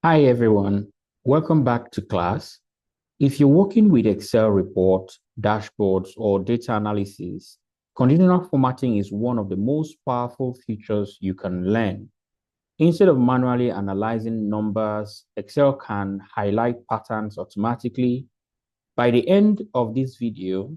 Hi everyone, welcome back to class. If you're working with Excel reports, dashboards, or data analysis, conditional formatting is one of the most powerful features you can learn. Instead of manually analyzing numbers, Excel can highlight patterns automatically. By the end of this video,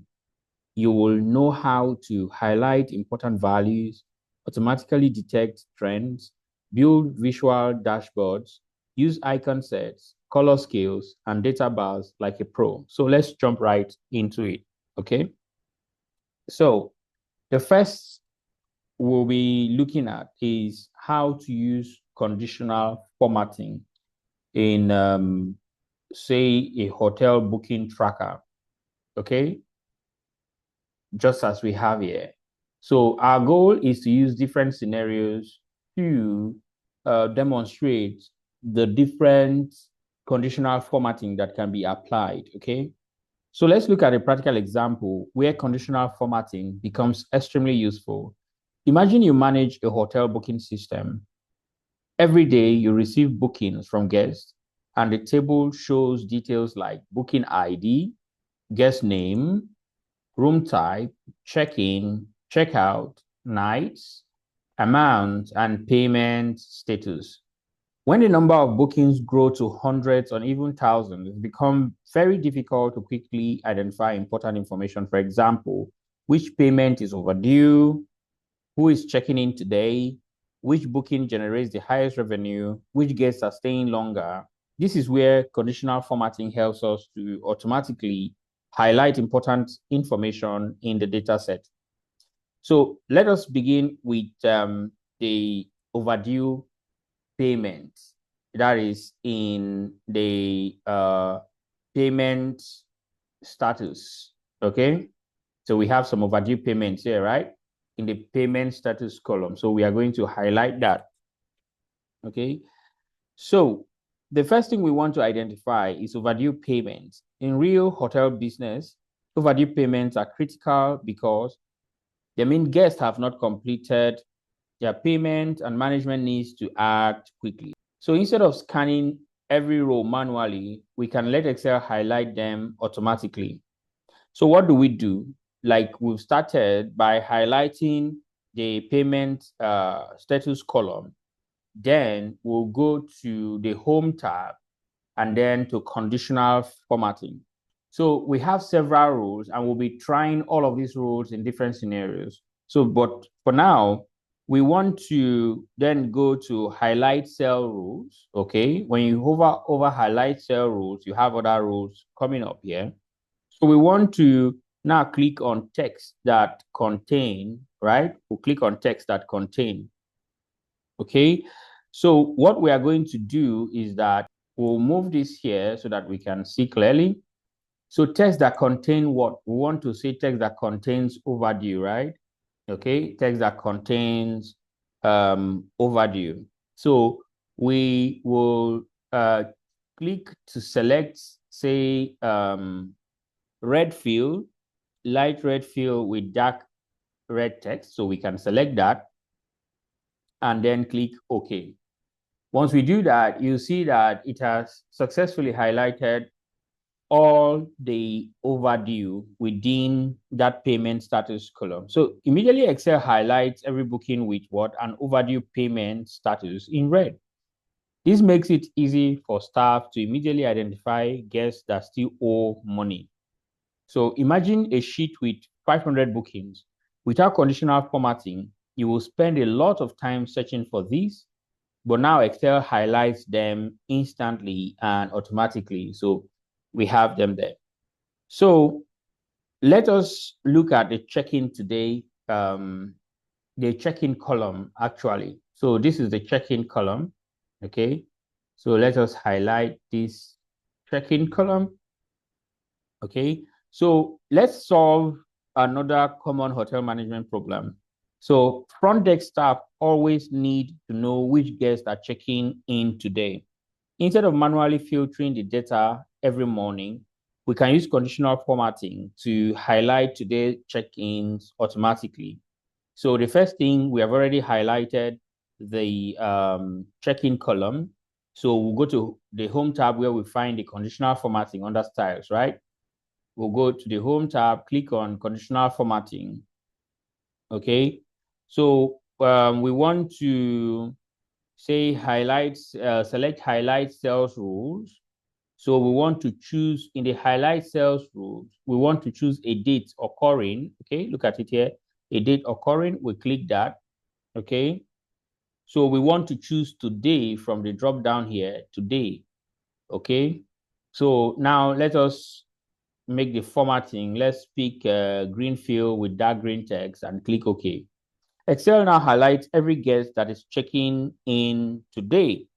you will know how to highlight important values, automatically detect trends, build visual dashboards, use icon sets, color scales, and data bars like a pro. So let's jump right into it, okay? So the first we'll be looking at is how to use conditional formatting in, say, a hotel booking tracker, okay? Just as we have here. So our goal is to use different scenarios to demonstrate the different conditional formatting that can be applied, okay? So let's look at a practical example where conditional formatting becomes extremely useful. Imagine you manage a hotel booking system. Every day you receive bookings from guests, and the table shows details like booking ID, guest name, room type, check-in, check-out, nights, amount, and payment status. When the number of bookings grow to hundreds or even thousands, it becomes very difficult to quickly identify important information. For example, which payment is overdue, who is checking in today, which booking generates the highest revenue, which guests are staying longer. This is where conditional formatting helps us to automatically highlight important information in the data set. So let us begin with the overdue payment. That is in the payment status, okay? So we have some overdue payments here, right? In the payment status column. So we are going to highlight that, okay? So the first thing we want to identify is overdue payments. In real hotel business, overdue payments are critical because they mean guests have not completed their payment and management needs to act quickly. So instead of scanning every row manually, we can let Excel highlight them automatically. So what do we do? Like we've started by highlighting the payment status column. Then we'll go to the home tab and then to conditional formatting. So we have several rules and we'll be trying all of these rules in different scenarios. So, but for now, we want to then go to highlight cell rules, okay? When you over highlight cell rules, you have other rules coming up here. So we want to now click on text that contain, right? We'll click on text that contain, okay? So what we are going to do is that we'll move this here so that we can see clearly. So text that contain what? We want to say text that contains overdue, right? Okay, text that contains overdue. So we will click to select, say, red field, light red field with dark red text. So we can select that and then click OK. Once we do that, you see that it has successfully highlighted all the overdue within that payment status column. So immediately Excel highlights every booking with what? An overdue payment status in red. This makes it easy for staff to immediately identify guests that still owe money. So imagine a sheet with 500 bookings. Without conditional formatting, you will spend a lot of time searching for these, but now Excel highlights them instantly and automatically. So we have them there. So let us look at the check-in today, the check-in column actually. So this is the check-in column, okay? So let us highlight this check-in column, okay? So let's solve another common hotel management problem. So front desk staff always need to know which guests are checking in today. Instead of manually filtering the data every morning, we can use conditional formatting to highlight today's check-ins automatically. So the first thing, we have already highlighted the check-in column. So we'll go to the home tab where we find the conditional formatting under styles, right? We'll go to the home tab, click on conditional formatting. Okay. So we want to say select highlight cells rules. So we want to choose in the highlight cells rules, we want to choose a date occurring. Okay, look at it here. A date occurring, we click that. Okay. So we want to choose today from the drop down here, today. Okay. So now let us make the formatting. Let's pick green field with dark green text and click OK. Excel now highlights every guest that is checking in today.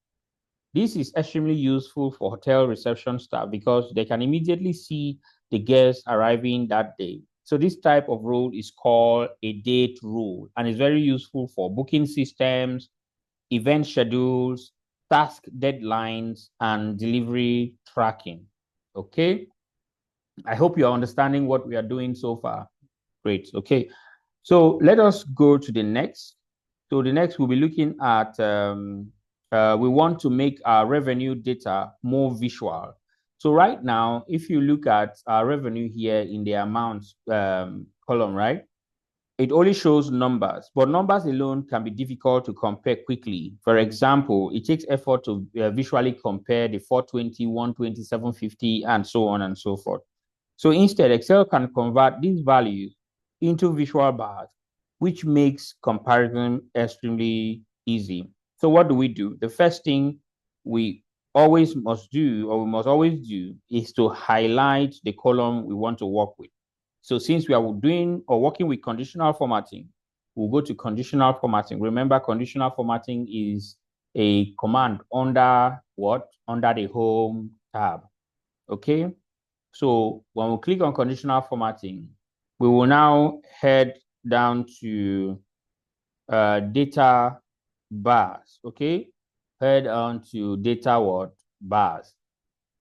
This is extremely useful for hotel reception staff because they can immediately see the guests arriving that day. So this type of rule is called a date rule and is very useful for booking systems, event schedules, task deadlines, and delivery tracking. Okay. I hope you are understanding what we are doing so far. Great. Okay. So let us go to the next. So the next we'll be looking at, we want to make our revenue data more visual. So right now, if you look at our revenue here in the amounts column, right? It only shows numbers, but numbers alone can be difficult to compare quickly. For example, it takes effort to visually compare the 420, 120, 750, and so on and so forth. So instead, Excel can convert these values into visual bars, which makes comparison extremely easy. So what do? The first thing we always must do, or we must always do, is to highlight the column we want to work with. So since we are doing or working with conditional formatting, we'll go to conditional formatting. Remember, conditional formatting is a command under what? Under the home tab. Okay. So when we click on conditional formatting, we will now head down to data bars. Okay. Head on to data what? Bars.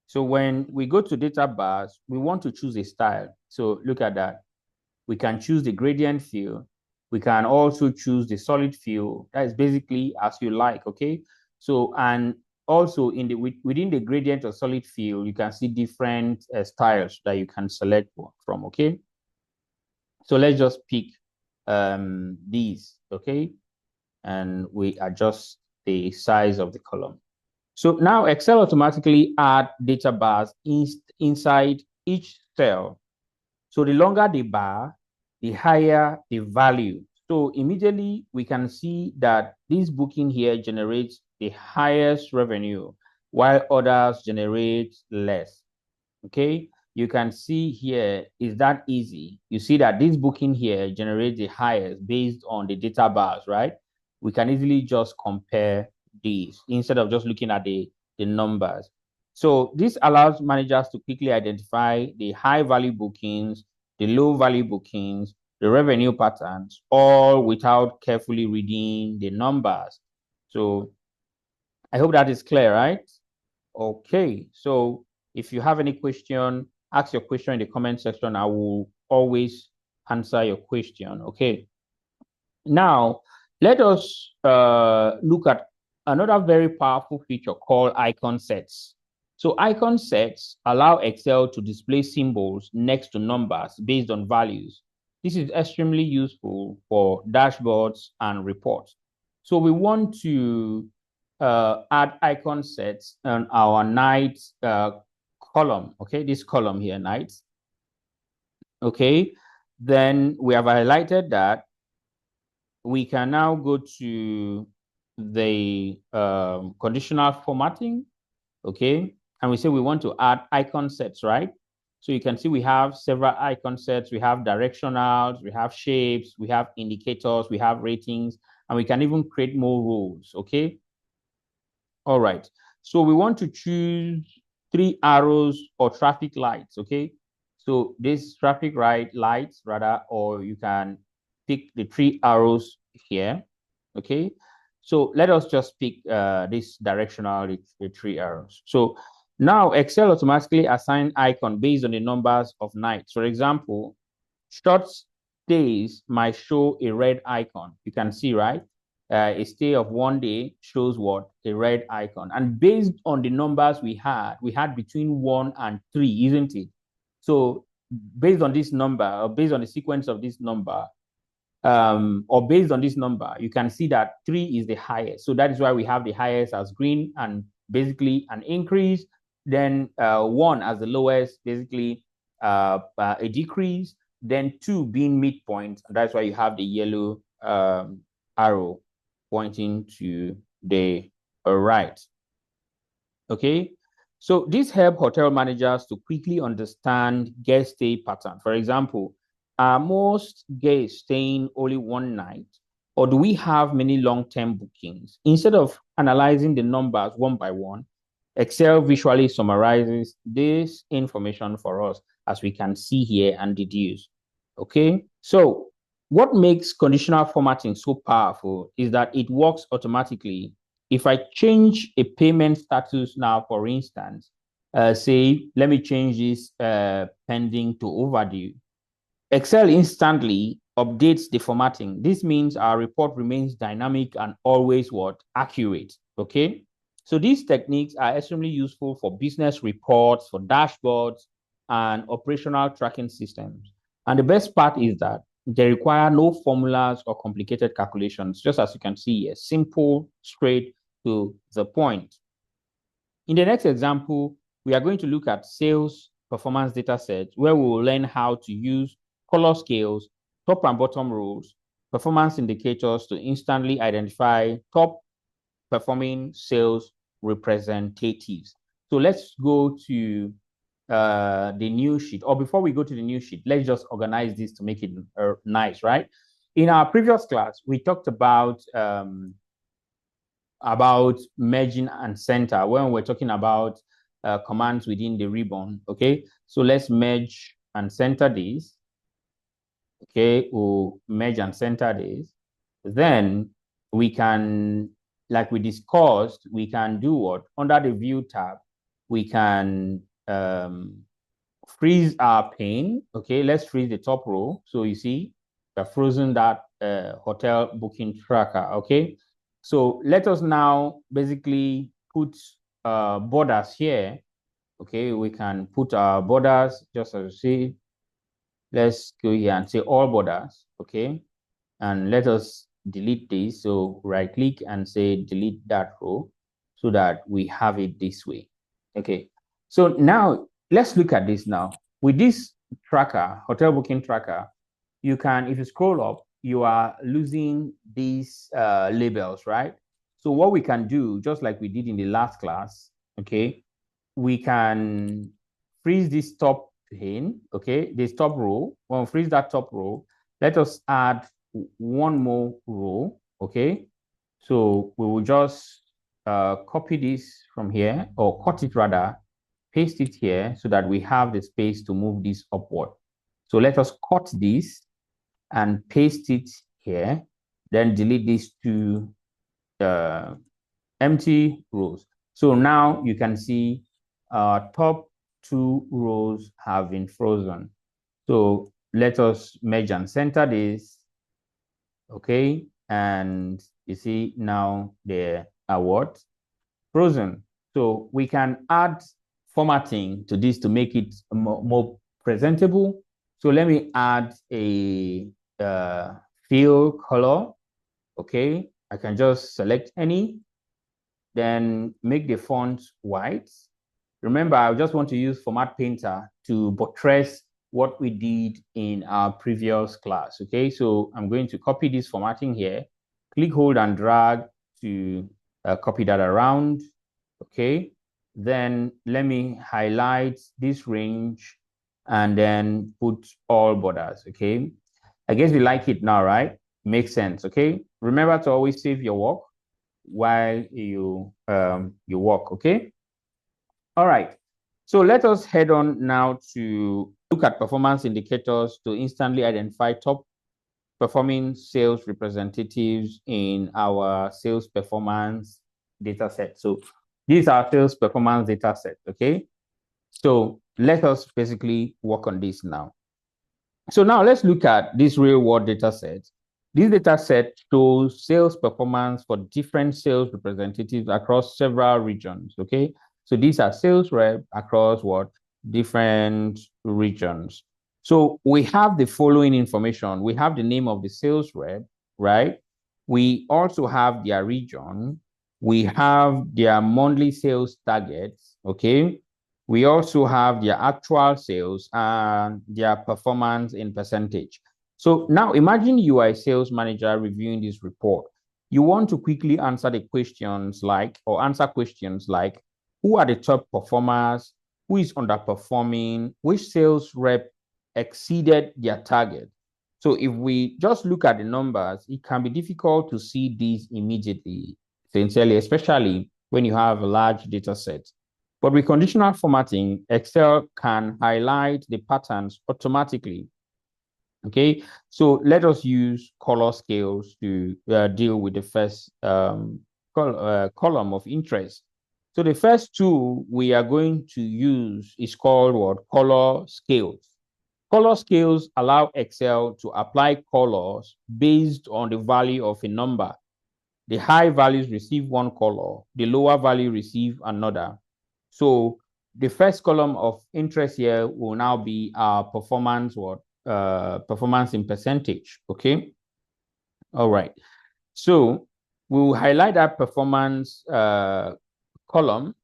So when we go to data bars, we want to choose a style. So look at that. We can choose the gradient fill. We can also choose the solid fill. That is basically as you like, okay? So, and also within the gradient or solid fill, you can see different styles that you can select from, okay? So let's just pick these, okay? And we adjust the size of the column. So now Excel automatically add data bars inside each cell. So the longer the bar, the higher the value. So immediately we can see that this booking here generates the highest revenue, while others generate less. Okay, you can see here is that easy. You see that this booking here generates the highest based on the data bars, right? We can easily just compare these instead of just looking at the numbers. So this allows managers to quickly identify the high value bookings, the low value bookings, the revenue patterns, all without carefully reading the numbers. So I hope that is clear, right? Okay, so if you have any question, ask your question in the comment section. I will always answer your question. Okay. Now, let us look at another very powerful feature called icon sets. So icon sets allow Excel to display symbols next to numbers based on values. This is extremely useful for dashboards and reports. So we want to add icon sets on our night column. Okay, this column here, nights. Okay, then we have highlighted that. We can now go to the conditional formatting. Okay, and we say we want to add icon sets, right? So you can see we have several icon sets. We have directionals, we have shapes, we have indicators, we have ratings, and we can even create more rules. Okay. All right. So we want to choose 3 arrows or traffic lights, okay? So this traffic lights rather, or you can pick the 3 arrows here, okay? So let us just pick this directional, the 3 arrows. So now Excel automatically assign icon based on the numbers of nights. For example, short stays might show a red icon. You can see, right? A stay of 1 day shows what? A red icon. And based on the numbers we had between 1 and 3, isn't it? So based on this number, or based on the sequence of this number, or based on this number, you can see that 3 is the highest. So that is why we have the highest as green and basically an increase. Then 1 as the lowest, basically a decrease. Then 2 being midpoint. And that's why you have the yellow arrow pointing to the right. Okay. So this help hotel managers to quickly understand guest stay pattern. For example, are most guests staying only one night, or do we have many long-term bookings? Instead of analyzing the numbers one by one, Excel visually summarizes this information for us, as we can see here and deduce. Okay, so what makes conditional formatting so powerful is that it works automatically. If I change a payment status now, for instance, say, let me change this pending to overdue, Excel instantly updates the formatting. This means our report remains dynamic and always what? Accurate. Okay. So these techniques are extremely useful for business reports, for dashboards, and operational tracking systems. And the best part is that they require no formulas or complicated calculations, just as you can see here, simple, straight to the point. In the next example, we are going to look at sales performance data set, where we will learn how to use color scales, top and bottom rows, performance indicators to instantly identify top performing sales representatives. So let's go to the new sheet. Or before we go to the new sheet, let's just organize this to make it nice, right? In our previous class, we talked about merging and center when we're talking about commands within the ribbon. Okay, so let's merge and center this. Okay, we'll merge and center this. Then we can, like we discussed, we can do what? Under the view tab, we can freeze our pane. Okay, let's freeze the top row. So you see, we're frozen that hotel booking tracker. Okay, so let us now basically put borders here. Okay, we can put our borders just as you see. Let's go here and say all borders. Okay, and let us delete this. So right click and say delete that row so that we have it this way. Okay, so now let's look at this now. With this tracker, hotel booking tracker, you can, if you scroll up, you are losing these labels, right? So what we can do, just like we did in the last class, okay, we can freeze this top pane, okay, this top row. When we freeze that top row, let us add one more row, okay? So we will just copy this from here, or cut it rather, paste it here so that we have the space to move this upward. So let us cut this and paste it here, then delete these two empty rows. So now you can see top two rows have been frozen. So let us merge and center this. Okay, and you see now they are what? Frozen. So we can add formatting to this to make it more presentable. So let me add a fill color. Okay, I can just select any, then make the font white. Remember, I just want to use Format Painter to buttress what we did in our previous class. Okay, so I'm going to copy this formatting here, click, hold, and drag to copy that around. Okay, then let me highlight this range and then put all borders. Okay, I guess you like it now, right? Makes sense. Okay, remember to always save your work while you work. Okay, all right. So let us head on now to look at performance indicators to instantly identify top performing sales representatives in our sales performance data set. So these are sales performance data set, okay? So let us basically work on this now. So now let's look at this real world data set. This data set shows sales performance for different sales representatives across several regions, okay? So these are sales rep across what? Different regions. So we have the following information. We have the name of the sales rep, right? We also have their region. We have their monthly sales targets, okay? We also have their actual sales and their performance in percentage. So now imagine you are a sales manager reviewing this report. You want to quickly answer the questions like, or answer questions like, who are the top performers? Who is underperforming? Which sales rep exceeded their target? So if we just look at the numbers, it can be difficult to see these immediately, sincerely, especially when you have a large data set. But with conditional formatting, Excel can highlight the patterns automatically. Okay, so let us use color scales to deal with the first column of interest. So the first tool we are going to use is called what? Color scales. Color scales allow Excel to apply colors based on the value of a number. The high values receive one color, the lower value receive another. So the first column of interest here will now be our performance, performance in percentage. Okay. All right. So we will highlight that performance column.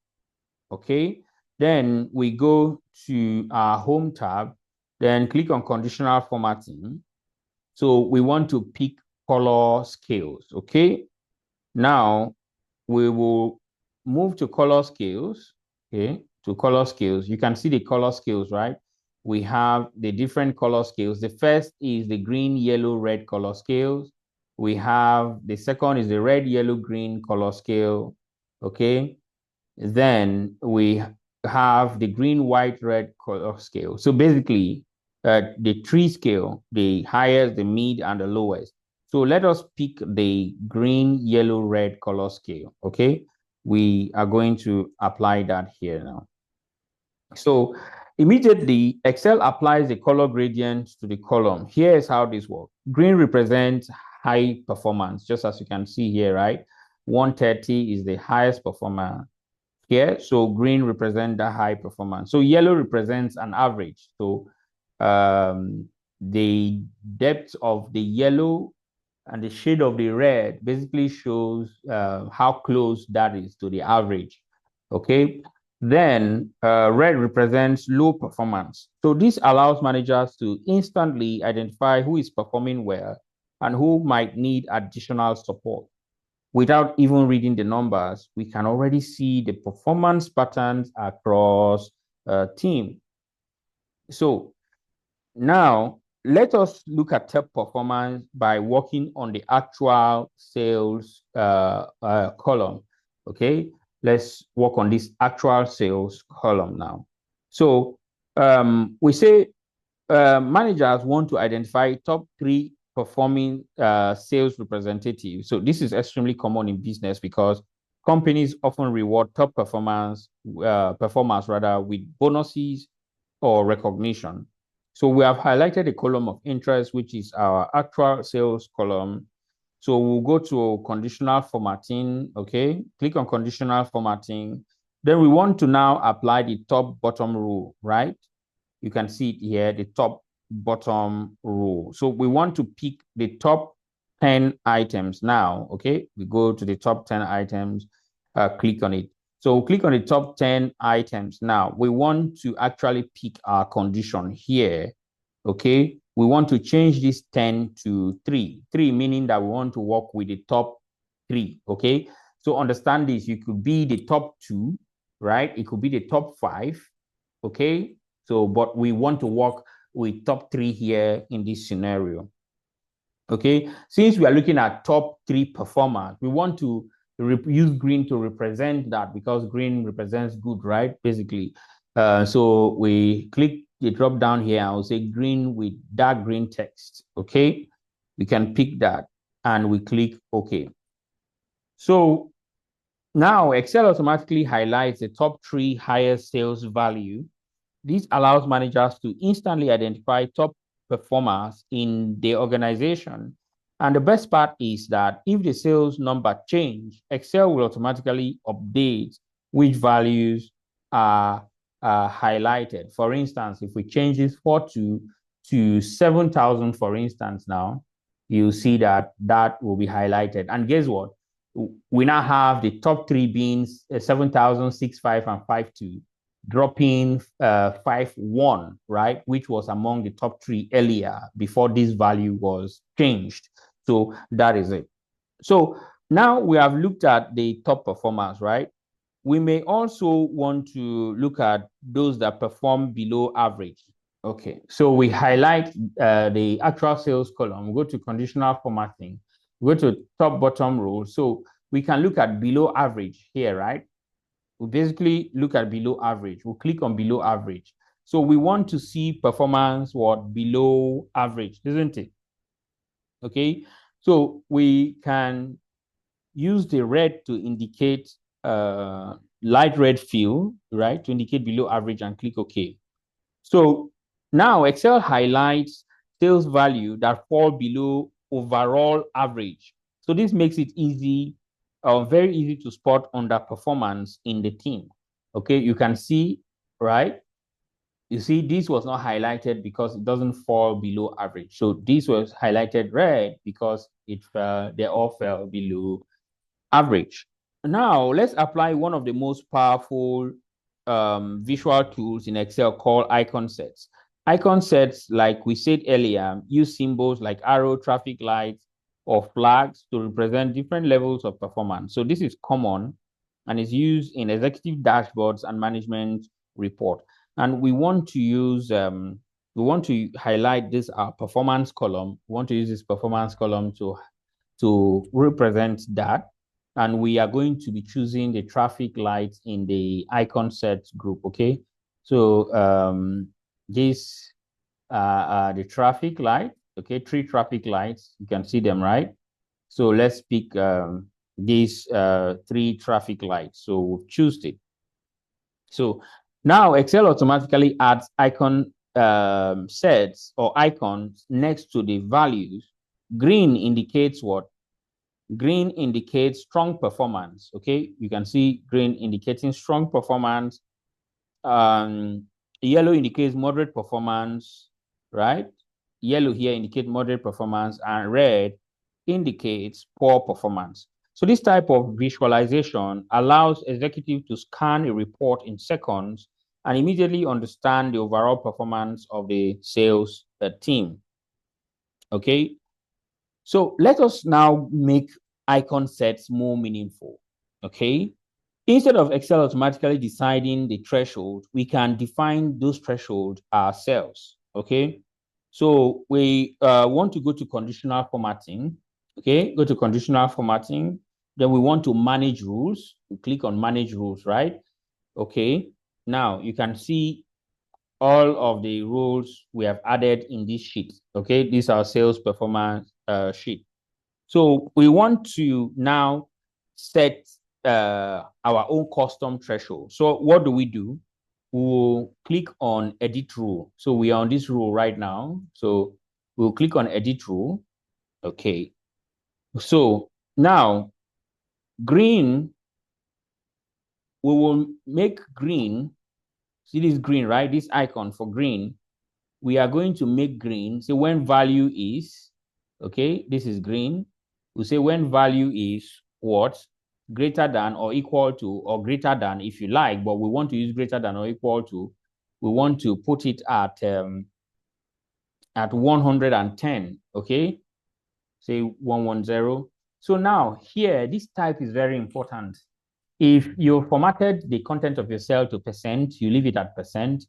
Okay. Then we go to our home tab, then click on conditional formatting. So we want to pick color scales. Okay. Now we will move to color scales, okay, to color scales. You can see the color scales, right? We have the different color scales. The first is the green, yellow, red color scales. We have the second is the red, yellow, green color scale, okay? Then we have the green, white, red color scale. So basically, the tree scale, the highest, the mid, and the lowest. So let us pick the green, yellow, red color scale, okay? We are going to apply that here now. So immediately, Excel applies the color gradient to the column. Here is how this works. Green represents high performance, just as you can see here, right? 130 is the highest performer here. So green represents the high performance. So yellow represents an average. So the depth of the yellow and the shade of the red basically shows how close that is to the average. Okay. Then red represents low performance. So this allows managers to instantly identify who is performing well and who might need additional support. Without even reading the numbers, we can already see the performance patterns across team. So now let us look at top performance by working on the actual sales column. Okay, let's work on this actual sales column now. So we say managers want to identify top 3 performing sales representatives. So this is extremely common in business because companies often reward top performers rather with bonuses or recognition. So we have highlighted a column of interest, which is our actual sales column. So we'll go to conditional formatting, okay? Click on conditional formatting. Then we want to now apply the top bottom rule, right? You can see it here, the top bottom row. So we want to pick the top 10 items now, okay? We go to the top 10 items, click on it. So click on the top 10 items now. We want to actually pick our condition here, okay? We want to change this 10 to 3. 3 meaning that we want to work with the top 3, okay? So understand this, you could be the top 2, right? It could be the top 5, okay? So, but we want to work with top 3 here in this scenario. Okay, since we are looking at top 3 performers, we want to use green to represent that because green represents good, right? Basically. So we click the drop down here. I will say green with dark green text. Okay, we can pick that and we click OK. So now Excel automatically highlights the top 3 highest sales value. This allows managers to instantly identify top performers in the organization And the best part is that if the sales number change, Excel will automatically update which values are highlighted. For instance, if we change this 42 to 7,000, for instance, now, you'll see that that will be highlighted. And guess what? We now have the top three being 7,000, 6,5, and 5,2, dropping 5,1, right? Which was among the top three earlier before this value was changed. So that is it. So now we have looked at the top performers, right? We may also want to look at those that perform below average. Okay, so we highlight the actual sales column. We go to conditional formatting. We go to top bottom row. So we can look at below average here, right? We basically look at below average. We'll click on below average. So we want to see performance what below average, isn't it? Okay, so we can use the red to indicate light red field, right? To indicate below average and click OK. So now Excel highlights sales value that fall below overall average. So this makes it easy, very easy to spot underperformance in the team. Okay, you can see, right? You see, this was not highlighted because it doesn't fall below average. So this was highlighted red because they all fell below average. Now, let's apply one of the most powerful visual tools in Excel called icon sets. Icon sets, like we said earlier, use symbols like arrow, traffic lights, or flags to represent different levels of performance. So this is common and is used in executive dashboards and management report. And we want to highlight this performance column. We want to use this performance column to represent that. And we are going to be choosing the traffic lights in the icon set group, okay? So this the traffic light, okay, 3 traffic lights, you can see them, right? So let's pick these 3 traffic lights. So we've choose it. So now Excel automatically adds icon sets or icons next to the values. Green indicates what? Green indicates strong performance. Okay, you can see green indicating strong performance. Yellow indicates moderate performance, right? Yellow here indicates moderate performance, and red indicates poor performance. So this type of visualization allows executive to scan a report in seconds and immediately understand the overall performance of the sales team. Okay, so let us now make icon sets more meaningful. Okay, instead of Excel automatically deciding the threshold, we can define those thresholds ourselves. Okay, so we want to go to conditional formatting. Okay, go to conditional formatting. Then we want to manage rules. We click on manage rules, right? Okay, now you can see all of the rules we have added in this sheet. Okay, these are sales performance sheet. So we want to now set our own custom threshold. So what do? We'll click on edit rule. So we are on this rule right now. So we'll click on edit rule. Okay. So now green, we will make green. See this green, right? This icon for green. We are going to make green. So when value is, okay, this is green. We say when value is what? Greater than or equal to, or greater than if you like, but we want to use greater than or equal to. We want to put it at 110, okay? Say 110. So now here, this type is very important. If you formatted the content of your cell to percent, you leave it at percent.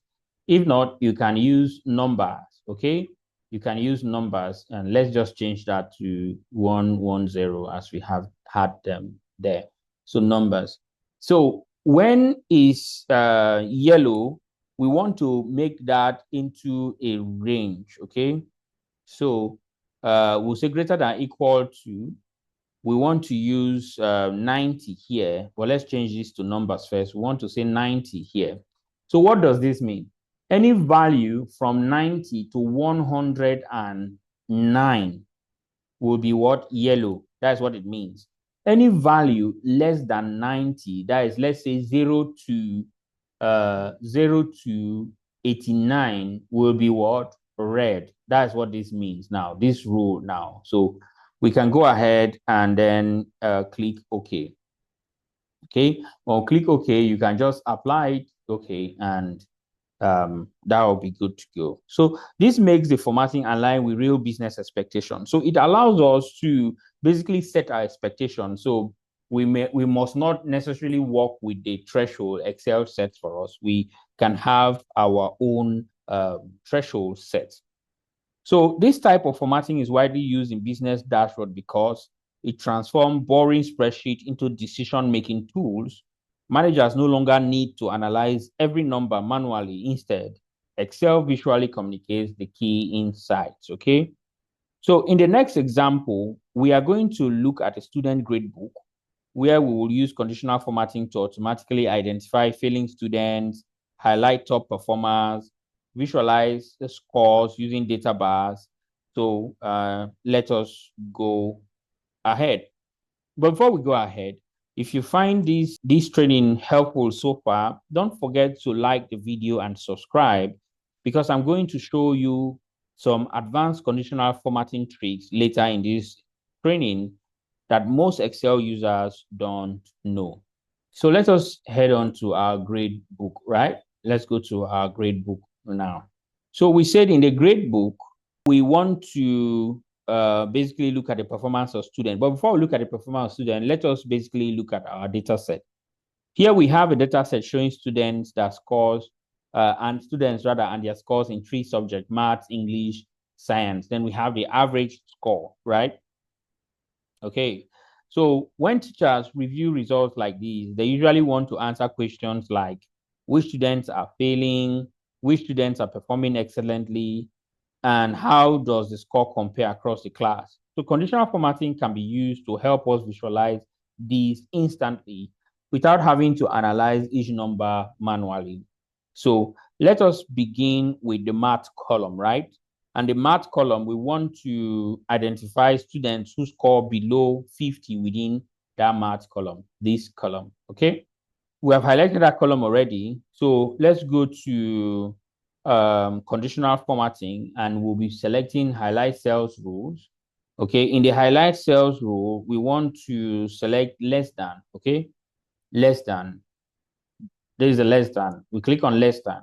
If not, you can use numbers, okay? You can use numbers, and let's just change that to 110 as we have had them there. So numbers. So when is yellow, we want to make that into a range, okay? So we'll say greater than equal to, we want to use 90 here. Well, let's change this to numbers first. We want to say 90 here. So what does this mean? Any value from 90 to 109 will be what? Yellow. That's what it means. Any value less than 90, that is, let's say 0 to 89, will be what? Red. That's what this means now, this rule now. So we can go ahead and then click OK. Okay, well, click OK. You can just apply it. Okay, and that will be good to go. So this makes the formatting align with real business expectations. So it allows us to basically set our expectations. So we must not necessarily work with the threshold Excel sets for us. We can have our own threshold set. So this type of formatting is widely used in business dashboard because it transforms boring spreadsheet into decision-making tools. Managers no longer need to analyze every number manually. Instead, Excel visually communicates the key insights, okay? So in the next example, we are going to look at a student gradebook where we will use conditional formatting to automatically identify failing students, highlight top performers, visualize the scores using data bars. So let us go ahead. But before we go ahead, if you find this training helpful so far, don't forget to like the video and subscribe, because I'm going to show you some advanced conditional formatting tricks later in this training that most Excel users don't know. So let us head on to our grade book, right? Let's go to our grade book now. So we said in the grade book, we want to basically look at the performance of students. But before we look at the performance of students, let us basically look at our data set. Here we have a data set showing students that scores and students rather and their scores in 3 subjects: math, English, science. Then we have the average score, right? Okay. So when teachers review results like these, they usually want to answer questions like which students are failing, which students are performing excellently, and how does the score compare across the class. So conditional formatting can be used to help us visualize these instantly without having to analyze each number manually. So let us begin with the math column, right? And the math column, we want to identify students who score below 50 within that math column, this column, okay? We have highlighted that column already. So let's go to conditional formatting, and we'll be selecting highlight cells rules. Okay, in the highlight cells rule, we want to select less than, okay? Less than. There is a less than. We click on less than.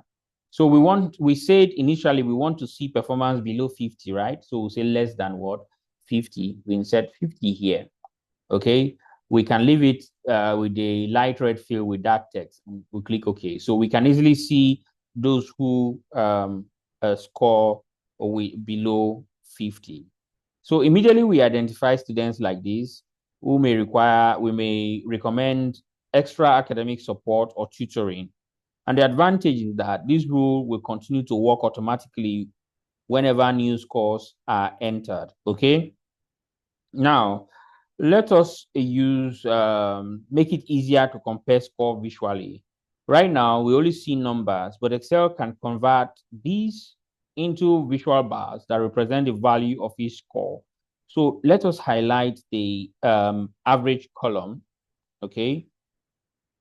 So we said initially we want to see performance below 50, right? So we'll say less than what? 50. We insert 50 here. Okay. We can leave it with the light red fill with that text. We click OK. So we can easily see those who score below 50. So immediately we identify students like this who we may recommend extra academic support or tutoring. And the advantage is that this rule will continue to work automatically whenever new scores are entered. Okay. Now, let us make it easier to compare score visually. Right now, we only see numbers, but Excel can convert these into visual bars that represent the value of each score. So let us highlight the average column, okay?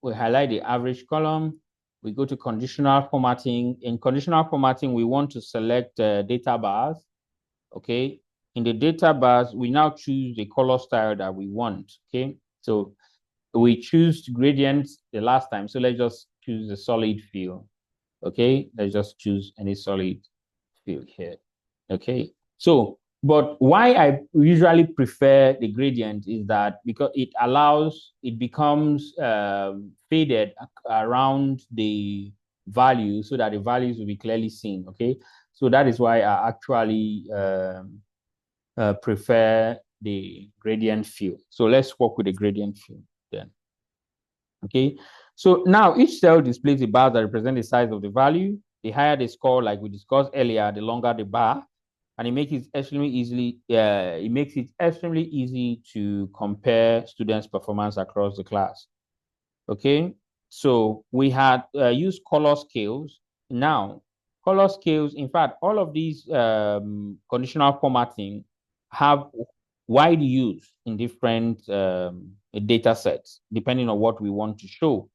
We highlight the average column. We go to conditional formatting. In conditional formatting, we want to select data bars, okay? In the data bars, we now choose the color style that we want, okay? So we choose gradients the last time. So let's just choose the solid fill, okay? Let's just choose any solid fill here, okay? So, but why I usually prefer the gradient is that because it becomes faded around the value so that the values will be clearly seen, okay? So that is why I actually prefer the gradient fill. So let's work with the gradient fill then. Okay. So now each cell displays a bar that represent the size of the value. The higher the score, like we discussed earlier, the longer the bar. And it makes it extremely easy to compare students' performance across the class. Okay. So we had used color scales. Now, color scales, in fact, all of these conditional formatting have wide use in different data sets, depending on what we want to show.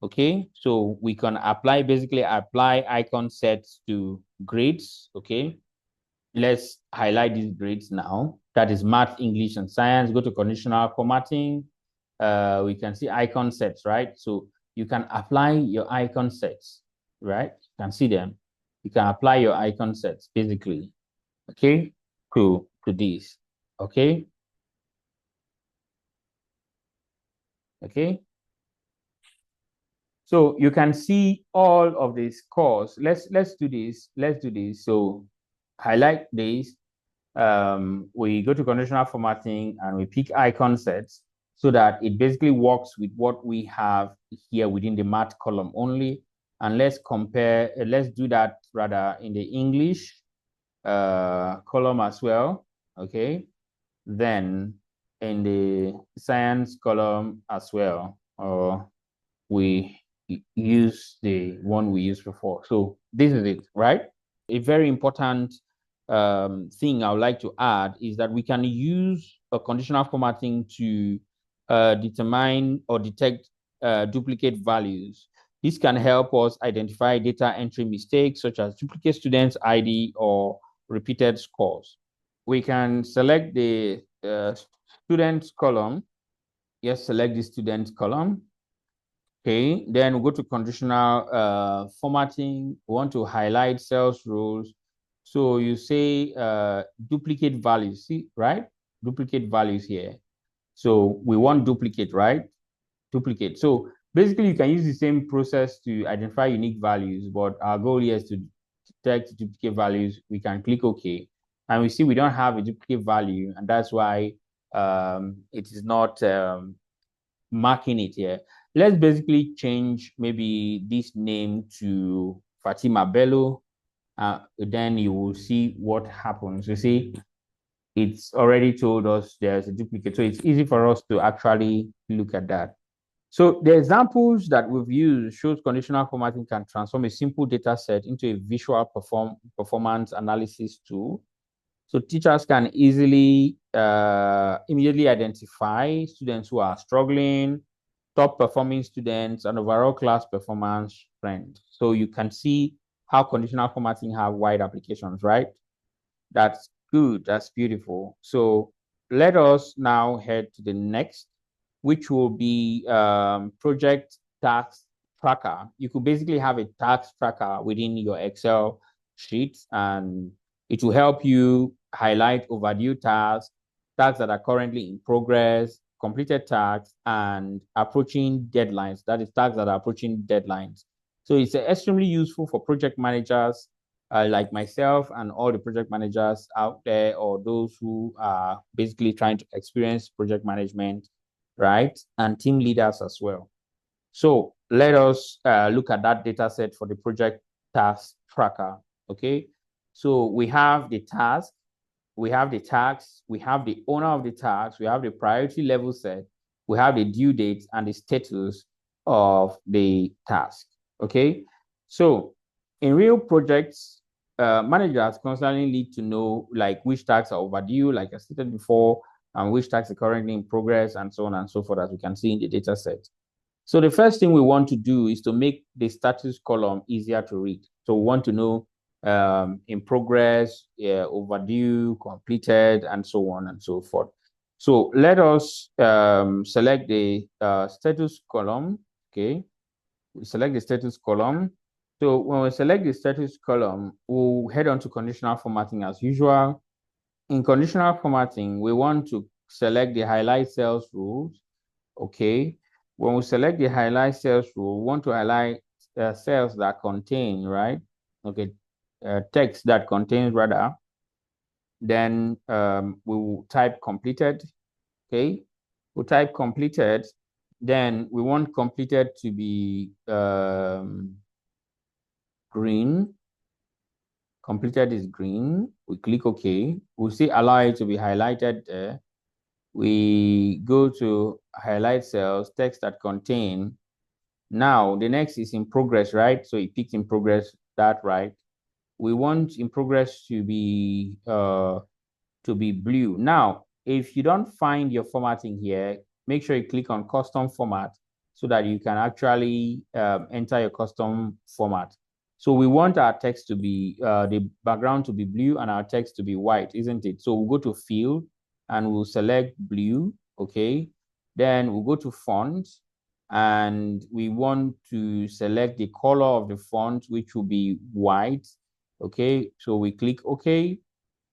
Okay, so we can basically apply icon sets to grades. Okay, let's highlight these grades now. That is math, English, and science. Go to conditional formatting. We can see icon sets, right? So you can apply your icon sets, right? You can see them. You can apply your icon sets basically, okay, to these, okay, okay. So you can see all of these scores. Let's do this. Let's do this. So highlight this. We go to conditional formatting and we pick icon sets so that it basically works with what we have here within the math column only. And let's compare, let's do that rather in the English column as well, okay? Then in the science column as well, or we use the one we used before. So this is it, right? A very important thing I would like to add is that we can use a conditional formatting to determine or detect duplicate values. This can help us identify data entry mistakes such as duplicate students' ID or repeated scores. We can select the students column. Yes, select the students column. Okay, then we go to conditional formatting. We want to highlight sales rules. So you say duplicate values, see, right? Duplicate values here. So we want duplicate, right? Duplicate. So basically you can use the same process to identify unique values, but our goal here is to detect duplicate values. We can click OK. And we see we don't have a duplicate value, and that's why it is not marking it here. Let's basically change maybe this name to Fatima Bello. Then you will see what happens. You see, it's already told us there's a duplicate. So it's easy for us to actually look at that. So the examples that we've used shows conditional formatting can transform a simple data set into a visual performance analysis tool. So teachers can easily, immediately identify students who are struggling, top performing students, and overall class performance trend. So you can see how conditional formatting have wide applications, right? That's good. That's beautiful. So let us now head to the next, which will be project task tracker. You could basically have a task tracker within your Excel sheet, and it will help you highlight overdue tasks, tasks that are currently in progress, completed tasks, and approaching deadlines. That is tasks that are approaching deadlines. So it's extremely useful for project managers like myself and all the project managers out there, or those who are basically trying to experience project management, right? And team leaders as well. So let us look at that data set for the project task tracker, okay? So we have the task, we have the task, we have the owner of the task, we have the priority level set, we have the due date and the status of the task, okay? So in real projects, managers constantly need to know like which tasks are overdue, like I stated before, and which tasks are currently in progress, and so on and so forth, as we can see in the data set. So the first thing we want to do is to make the status column easier to read. So we want to know in progress, overdue, completed, and so on and so forth. So let us select the status column, okay? We select the status column. So when we select the status column, we'll head on to conditional formatting as usual. In conditional formatting, we want to select the highlight cells rules, okay? When we select the highlight cells rule, we want to highlight cells that contain, right? Okay, text that contains rather. Then we will type completed, okay? We'll type completed. Then we want completed to be green. Completed is green. We click OK. We'll see allow it to be highlighted there. We go to highlight cells, text that contain. Now, the next is in progress, right? So it picked in progress, that right? We want in progress to be blue. Now, if you don't find your formatting here, make sure you click on custom format so that you can actually enter your custom format. So we want our text to be, the background to be blue and our text to be white, isn't it? So we'll go to field and we'll select blue, okay? Then we'll go to font and we want to select the color of the font, which will be white, okay? So we click OK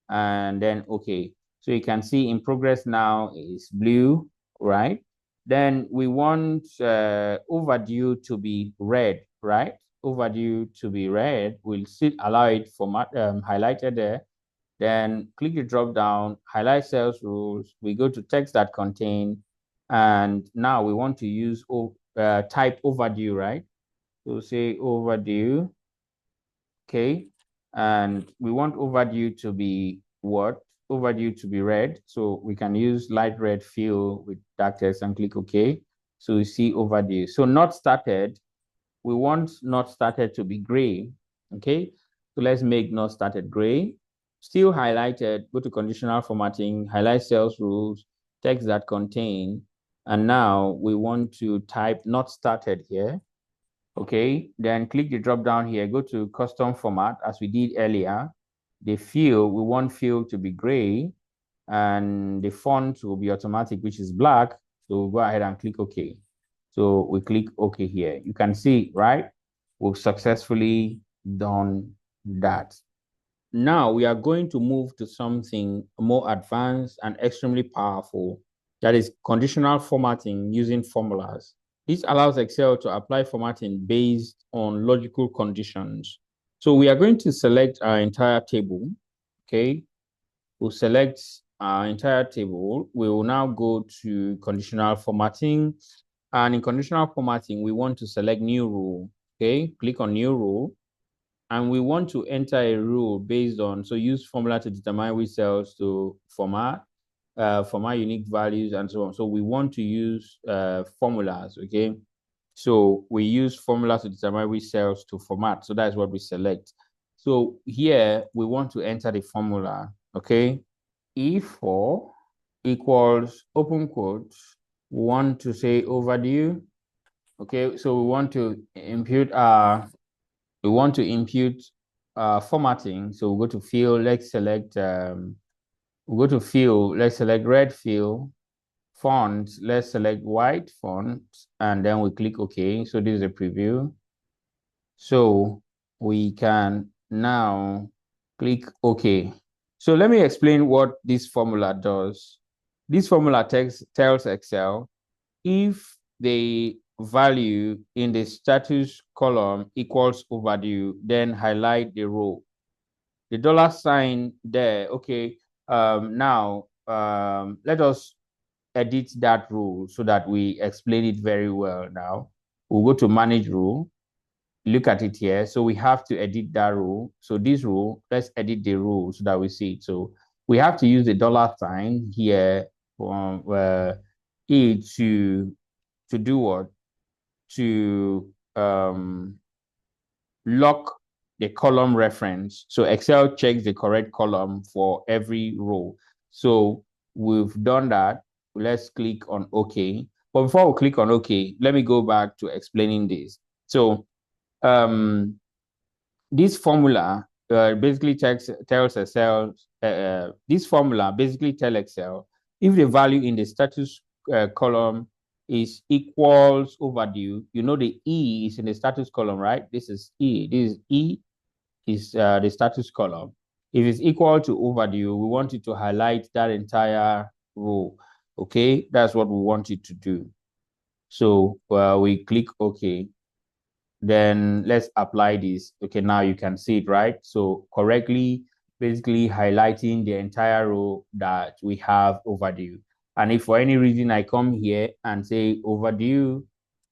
and then OK. So you can see in progress now is blue, right? Then we want overdue to be red, right? Overdue to be red. We'll still allow it format highlighted there. Then click the drop down, highlight sales rules. We go to text that contain, and now we want to use type overdue, right? So say overdue, okay, and we want overdue to be what? Overdue to be red. So we can use light red fill with dark text and click OK. So we see overdue. So not started, we want not started to be gray, okay? So let's make not started gray. Still highlighted, go to conditional formatting, highlight sales rules, text that contain, and now we want to type not started here. Okay, then click the drop down here, go to custom format as we did earlier. The field, we want field to be gray and the font will be automatic, which is black. So we'll go ahead and click OK. So we click OK here. You can see, right? We've successfully done that. Now we are going to move to something more advanced and extremely powerful. That is conditional formatting using formulas. This allows Excel to apply formatting based on logical conditions. So we are going to select our entire table, okay? We'll select our entire table. We will now go to conditional formatting. And in conditional formatting, we want to select new rule, okay? Click on new rule. And we want to enter a rule based on, so use formula to determine which cells to format, format unique values and so on. So we want to use formulas, okay? So we use formulas to determine which cells to format. So that's what we select. So here we want to enter the formula, okay? E4 equals open quotes. We want to say overdue. Okay, so we want to impute formatting. So we'll go to field, let's select we'll go to field, let's select red field, font, let's select white font, and then we click OK. So this is a preview. So we can now click OK. So let me explain what this formula does. This formula tells Excel if the value in the status column equals overdue, then highlight the row. The dollar sign there, okay. Now, let us edit that rule so that we explain it very well now. We'll go to manage rule, look at it here. So we have to edit that rule. So this rule, let's edit the rule so that we see it. So we have to use the dollar sign here from it to do what? To lock the column reference. So Excel checks the correct column for every row. So we've done that. Let's click on OK. But before we click on OK, let me go back to explaining this. So this formula basically tells Excel, this formula basically tells Excel if the value in the status column is equals overdue, you know the E is in the status column, right? This is E. This is E is the status column. If it's equal to overdue, we want it to highlight that entire row. Okay, that's what we want it to do. So we click OK. Then let's apply this. Okay, now you can see it, right? So correctly, basically highlighting the entire row that we have overdue. And if for any reason I come here and say overdue,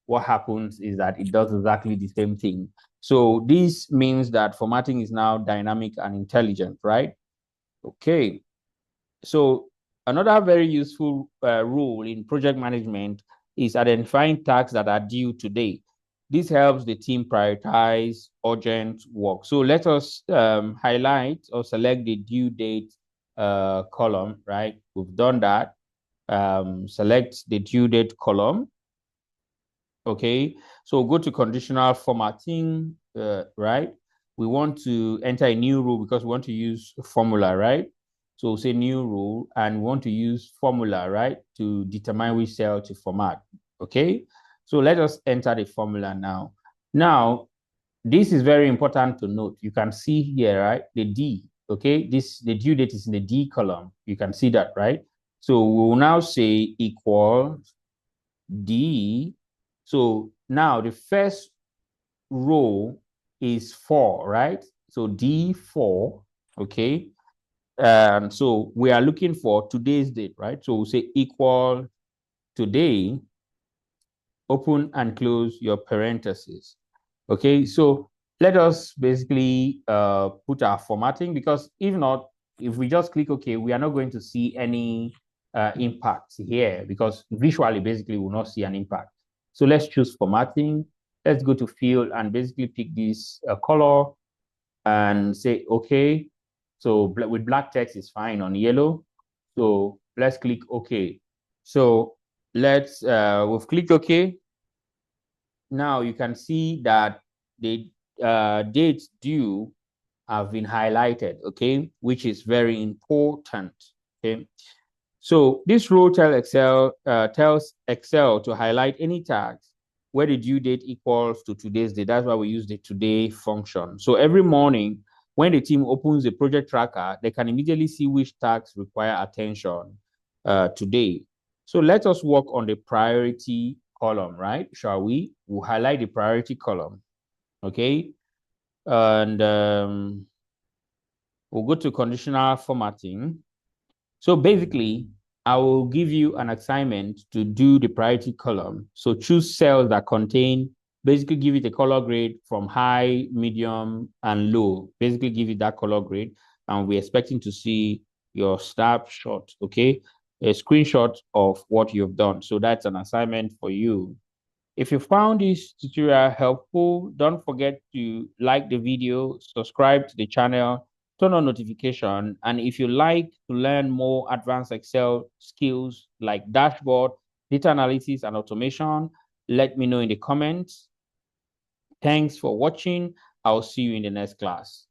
what happens is that it does exactly the same thing. So this means that formatting is now dynamic and intelligent, right? Okay. So another very useful rule in project management is identifying tasks that are due today. This helps the team prioritize urgent work. So let us highlight or select the due date column, right? We've done that. Select the due date column. Okay, so go to conditional formatting, right? We want to enter a new rule because we want to use formula, right? So we'll say new rule, and we want to use formula, right, to determine which cell to format. Okay, so let us enter the formula now. Now, this is very important to note. You can see here, right, the D. Okay, the due date is in the D column. You can see that, right? So we will now say equal D. So now the first row is 4, right? So D4, okay? And so we are looking for today's date, right? So we'll say equal today, open and close your parentheses. Okay, so let us basically put our formatting, because if not, if we just click OK, we are not going to see any impact here, because visually, basically, we'll not see an impact. So let's choose formatting. Let's go to field and basically pick this color and say OK. So with black text is fine on yellow. So let's click OK. So we've clicked OK. Now you can see that the dates due have been highlighted, okay, which is very important, okay. So this row tells Excel to highlight any tags where the due date equals to today's date. That's why we use the today function. So every morning, when the team opens the project tracker, they can immediately see which tags require attention today. So let us work on the priority column, right? Shall we? We'll highlight the priority column, okay? And we'll go to conditional formatting. So basically, I will give you an assignment to do the priority column. So choose cells that contain, basically give it a color grade from high, medium, and low. Basically give it that color grade. And we're expecting to see your snapshot, okay? A screenshot of what you've done. So that's an assignment for you. If you found this tutorial helpful, don't forget to like the video, subscribe to the channel, turn on notification, and if you like to learn more advanced Excel skills like dashboard, data analysis, and automation, let me know in the comments. Thanks for watching. I'll see you in the next class.